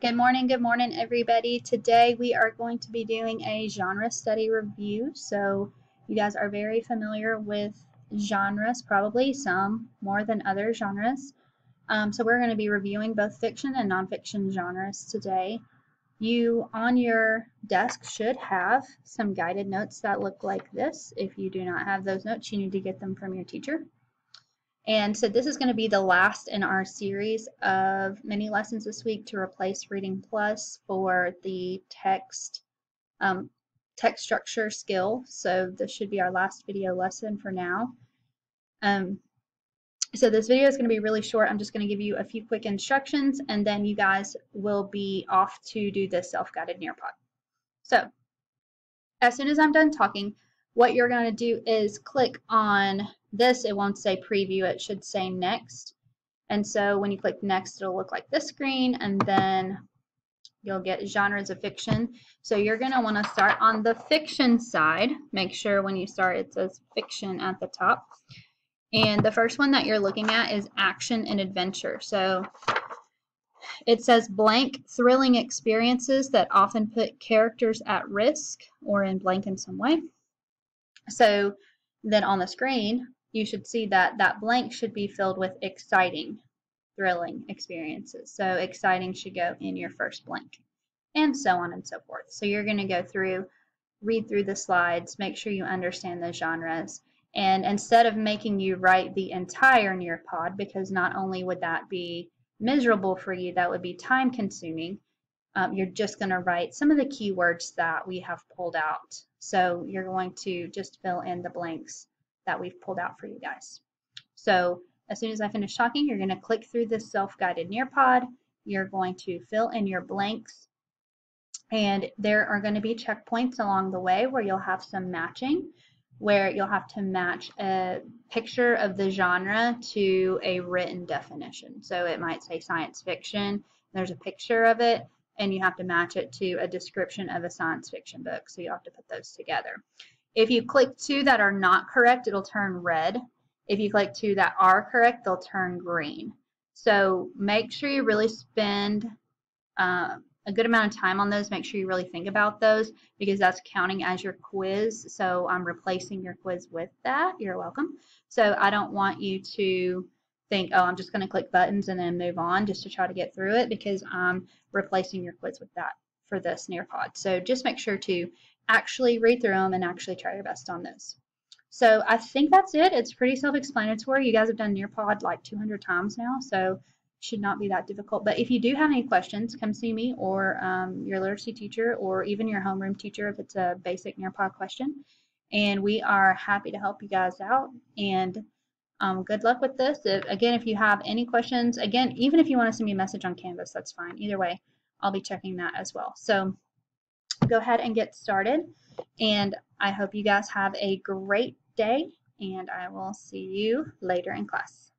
Good morning, everybody. Today we are going to be doing a genre study review. So, you guys are very familiar with genres, probably some more than other genres. So, we're going to be reviewing both fiction and nonfiction genres today. You on your desk should have some guided notes that look like this. If you do not have those notes, you need to get them from your teacher. And so this is going to be the last in our series of mini lessons this week to replace Reading Plus for the text structure skill. So this should be our last video lesson for now. So this video is going to be really short. I'm just going to give you a few quick instructions, and then you guys will be off to do the self-guided Nearpod. So as soon as I'm done talking, what you're going to do is click on this. It won't say preview, it should say next. And so when you click next, it'll look like this screen, and then you'll get genres of fiction. So you're going to want to start on the fiction side. Make sure when you start it says fiction at the top. And the first one that you're looking at is action and adventure. So it says blank thrilling experiences that often put characters at risk or in blank in some way. So then on the screen, you should see that that blank should be filled with exciting, thrilling experiences. So exciting should go in your first blank, and so on and so forth. So you're going to go through, read through the slides, make sure you understand the genres. And instead of making you write the entire Nearpod, because not only would that be miserable for you, that would be time consuming, you're just going to write some of the keywords that we have pulled out. So you're going to just fill in the blanks that we've pulled out for you guys. So as soon as I finish talking, you're going to click through this self-guided Nearpod. You're going to fill in your blanks, and there are going to be checkpoints along the way where you'll have some matching, where you'll have to match a picture of the genre to a written definition. So it might say science fiction, there's a picture of it, and you have to match it to a description of a science fiction book. So you have to put those together. If you click two that are not correct, it'll turn red. If you click two that are correct, they'll turn green. So make sure you really spend a good amount of time on those. Make sure you really think about those, because that's counting as your quiz. So I'm replacing your quiz with that. You're welcome. So I don't want you to think, oh, I'm just going to click buttons and then move on just to try to get through it, because I'm replacing your quiz with that for this Nearpod. So just make sure to actually read through them and actually try your best on those. So I think that's it. It's pretty self-explanatory. You guys have done Nearpod like 200 times now, so should not be that difficult. But if you do have any questions, come see me, or your literacy teacher, or even your homeroom teacher if it's a basic Nearpod question. And we are happy to help you guys out. And good luck with this. Again, if you have any questions, again, even if you want to send me a message on Canvas, that's fine. Either way, I'll be checking that as well. So go ahead and get started. And I hope you guys have a great day, and I will see you later in class.